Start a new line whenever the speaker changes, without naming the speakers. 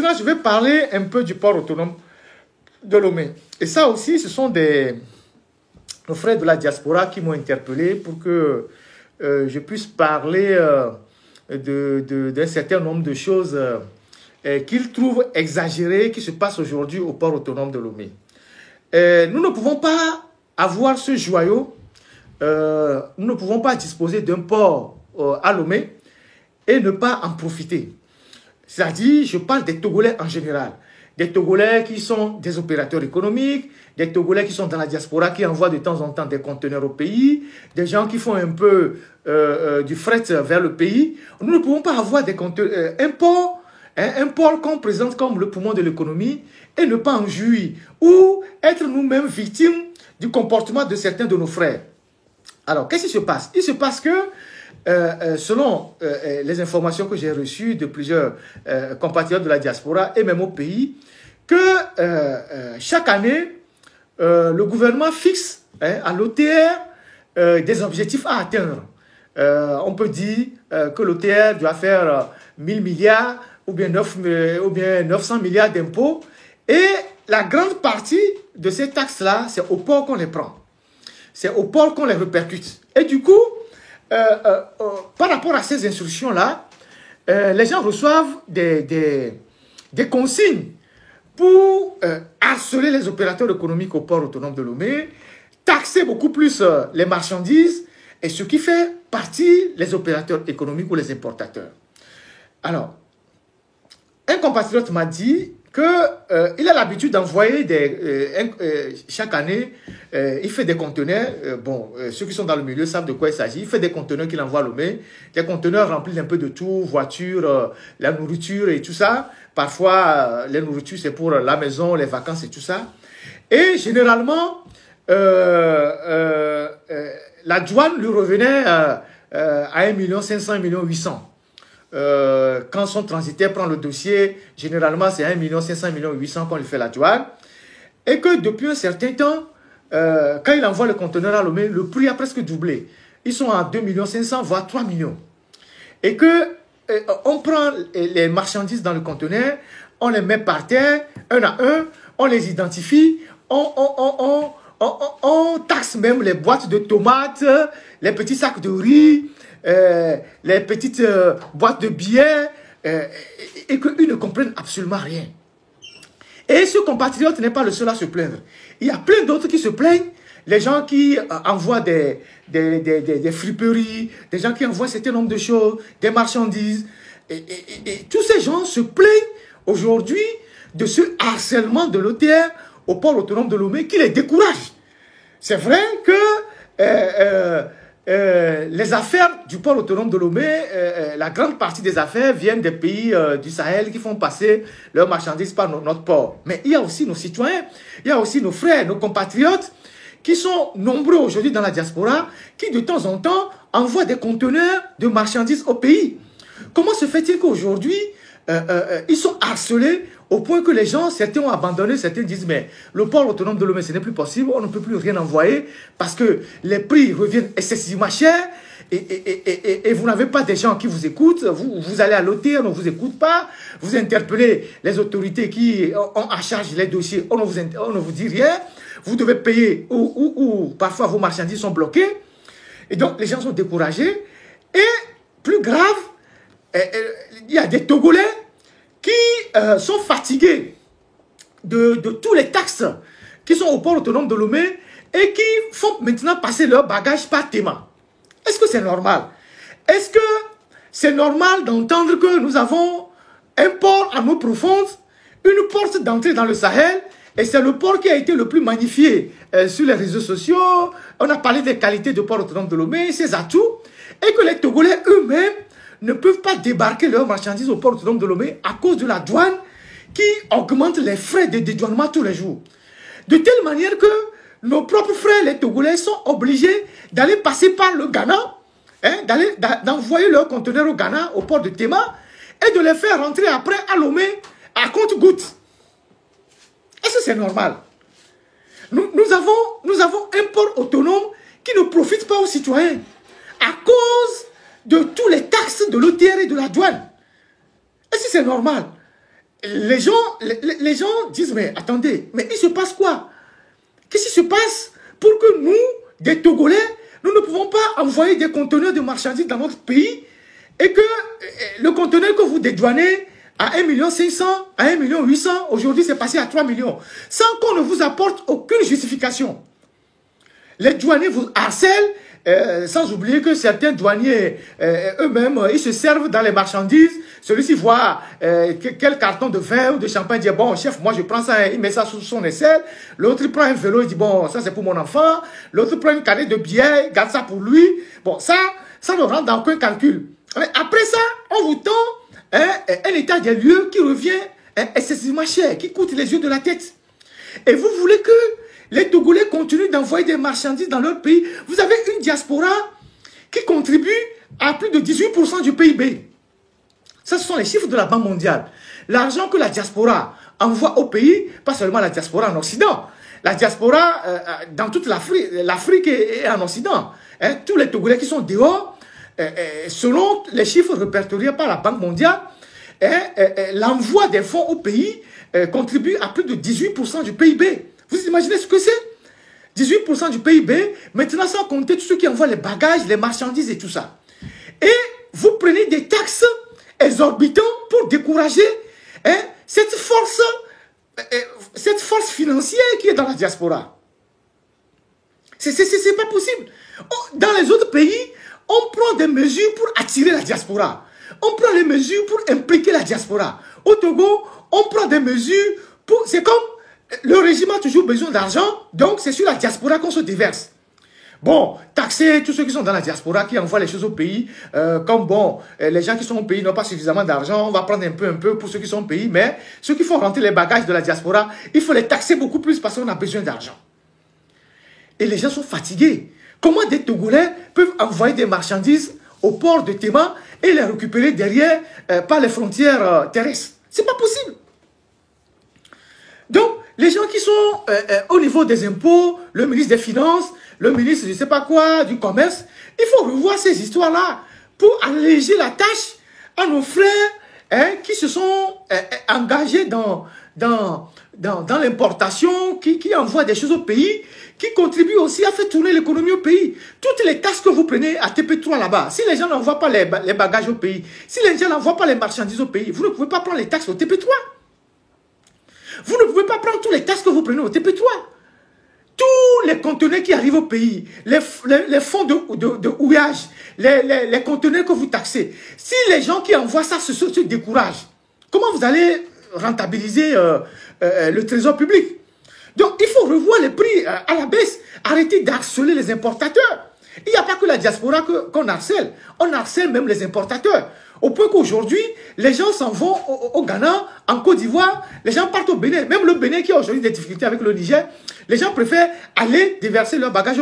maintenant, je vais parler un peu du port autonome de Lomé. Et ça aussi, ce sont nos frères de la diaspora qui m'ont interpellé pour que je puisse parler d'un certain nombre de choses qu'ils trouvent exagérées qui se passent aujourd'hui au port autonome de Lomé. Nous ne pouvons pas avoir ce joyau, nous ne pouvons pas disposer d'un port à Lomé et ne pas en profiter. C'est-à-dire, je parle des Togolais en général. Des Togolais qui sont des opérateurs économiques, des Togolais qui sont dans la diaspora, qui envoient de temps en temps des conteneurs au pays, des gens qui font un peu du fret vers le pays. Nous ne pouvons pas avoir un port qu'on présente comme le poumon de l'économie et ne pas en jouir, ou être nous-mêmes victimes du comportement de certains de nos frères. Alors, qu'est-ce qui se passe? Il se passe que, selon les informations que j'ai reçues de plusieurs compatriotes de la diaspora et même au pays, que chaque année, le gouvernement fixe à l'OTR des objectifs à atteindre. On peut dire que l'OTR doit faire 1000 milliards ou bien 900 milliards d'impôts. Et la grande partie de ces taxes-là, c'est au port qu'on les prend. C'est au port qu'on les répercute. Et du coup, par rapport à ces instructions-là, les gens reçoivent des consignes pour harceler les opérateurs économiques au port autonome de Lomé, taxer beaucoup plus les marchandises, et ce qui fait partie les opérateurs économiques ou les importateurs. Alors, un compatriote m'a dit qu'il a l'habitude d'envoyer chaque année, il fait des conteneurs, ceux qui sont dans le milieu savent de quoi il s'agit, il fait des conteneurs qu'il envoie à Lomé, des conteneurs remplis d'un peu de tout, voiture, la nourriture et tout ça. Parfois, les nourritures, c'est pour la maison, les vacances et tout ça. Et généralement, la douane lui revenait à 1 500 000, 1 800 000. Quand son transitaire prend le dossier, généralement c'est 1 500 000, 800 000 qu'on lui fait la douane. Et que depuis un certain temps, quand il envoie le conteneur à Lomé, le prix a presque doublé. Ils sont à 2 500 000, voire 3 millions. Et que on prend les marchandises dans le conteneur, on les met par terre, un à un, on les identifie, on taxe même les boîtes de tomates, les petits sacs de riz, les petites boîtes de billets, et qu'ils ne comprennent absolument rien. Et ce compatriote n'est pas le seul à se plaindre. Il y a plein d'autres qui se plaignent. Les gens qui envoient des friperies, des gens qui envoient un certain nombre de choses, des marchandises. Et tous ces gens se plaignent aujourd'hui de ce harcèlement de l'OTR au port autonome de Lomé qui les décourage. C'est vrai que les affaires du port autonome de Lomé, la grande partie des affaires viennent des pays du Sahel qui font passer leurs marchandises par notre port. Mais il y a aussi nos citoyens, il y a aussi nos frères, nos compatriotes qui sont nombreux aujourd'hui dans la diaspora, qui de temps en temps envoient des conteneurs de marchandises au pays. Comment se fait-il qu'aujourd'hui, ils sont harcelés au point que les gens, certains ont abandonné, certains disent, mais le port autonome de Lomé, ce n'est plus possible, on ne peut plus rien envoyer parce que les prix reviennent excessivement chers et vous n'avez pas des gens qui vous écoutent, vous allez à l'OTR, on ne vous écoute pas, vous interpellez les autorités qui ont à charge les dossiers, on ne vous dit rien, vous devez payer ou parfois vos marchandises sont bloquées et donc les gens sont découragés et plus grave, il y a des Togolais qui sont fatigués de tous les taxes qui sont au port autonome de Lomé et qui font maintenant passer leurs bagages par Tema. Est-ce que c'est normal? Est-ce que c'est normal d'entendre que nous avons un port à eau profonde, une porte d'entrée dans le Sahel, et c'est le port qui a été le plus magnifié sur les réseaux sociaux. On a parlé des qualités du port autonome de Lomé, ses atouts, et que les Togolais eux-mêmes ne peuvent pas débarquer leurs marchandises au port autonome de Lomé à cause de la douane qui augmente les frais de dédouanement tous les jours. De telle manière que nos propres frères, les Togolais, sont obligés d'aller passer par le Ghana, d'envoyer leurs conteneurs au Ghana, au port de Tema, et de les faire rentrer après à Lomé à compte-gouttes. Est-ce que c'est normal? Nous avons un port autonome qui ne profite pas aux citoyens à cause de tous les taxes de l'OTR et de la douane. Est-ce que c'est normal? les gens disent, mais attendez, mais il se passe quoi? Qu'est-ce qui se passe pour que nous, des Togolais, nous ne pouvons pas envoyer des conteneurs de marchandises dans notre pays et que le conteneur que vous dédouanez à 1,5 million, à 1,8 million, aujourd'hui c'est passé à 3 millions, sans qu'on ne vous apporte aucune justification. Les douaniers vous harcèlent, sans oublier que certains douaniers eux-mêmes, ils se servent dans les marchandises. Celui-ci voit quel carton de vin ou de champagne, dit bon chef, moi je prends ça, il met ça sous son aisselle. L'autre prend un vélo, il dit bon ça c'est pour mon enfant. L'autre prend une canette de billets, il garde ça pour lui. Bon ça ne rentre dans aucun calcul. Mais après ça, on vous tend un état des lieux qui revient excessivement cher, qui coûte les yeux de la tête. Et vous voulez que les Togolais continuent d'envoyer des marchandises dans leur pays. Vous avez une diaspora qui contribue à plus de 18% du PIB. Ça, ce sont les chiffres de la Banque mondiale. L'argent que la diaspora envoie au pays, pas seulement la diaspora en Occident, la diaspora dans toute l'Afrique est en Occident. Tous les Togolais qui sont dehors, selon les chiffres répertoriés par la Banque mondiale, l'envoi des fonds au pays contribue à plus de 18% du PIB. Vous imaginez ce que c'est? 18% du PIB, maintenant sans compter tous ceux qui envoient les bagages, les marchandises et tout ça. Et vous prenez des taxes exorbitantes pour décourager cette force financière qui est dans la diaspora. C'est pas possible. Dans les autres pays, on prend des mesures pour attirer la diaspora. On prend les mesures pour impliquer la diaspora. Au Togo, on prend des mesures pour... C'est comme le régime a toujours besoin d'argent, donc c'est sur la diaspora qu'on se déverse. Bon, taxer tous ceux qui sont dans la diaspora, qui envoient les choses au pays, comme bon, les gens qui sont au pays n'ont pas suffisamment d'argent, on va prendre un peu pour ceux qui sont au pays, mais ceux qui font rentrer les bagages de la diaspora, il faut les taxer beaucoup plus parce qu'on a besoin d'argent. Et les gens sont fatigués. Comment des Togolais peuvent envoyer des marchandises au port de Tema et les récupérer derrière par les frontières terrestres? C'est pas possible. Donc, les gens qui sont au niveau des impôts, le ministre des Finances, le ministre je ne sais pas quoi, du Commerce, il faut revoir ces histoires-là pour alléger la tâche à nos frères qui se sont engagés dans l'importation, qui envoient des choses au pays, qui contribuent aussi à faire tourner l'économie au pays. Toutes les taxes que vous prenez à TP3 là-bas, si les gens n'envoient pas les bagages au pays, si les gens n'envoient pas les marchandises au pays, vous ne pouvez pas prendre les taxes au TP3. Vous ne pouvez pas prendre tous les taxes que vous prenez au TP3. Tous les conteneurs qui arrivent au pays, les fonds de houillage, les conteneurs que vous taxez, si les gens qui envoient ça se découragent, comment vous allez rentabiliser le trésor public? Donc, il faut revoir les prix à la baisse. Arrêtez d'harceler les importateurs. Il n'y a pas que la diaspora qu'on harcèle. On harcèle même les importateurs. Au point qu'aujourd'hui, les gens s'en vont au Ghana, en Côte d'Ivoire, les gens partent au Bénin. Même le Bénin qui a aujourd'hui des difficultés avec le Niger, les gens préfèrent aller déverser leurs bagages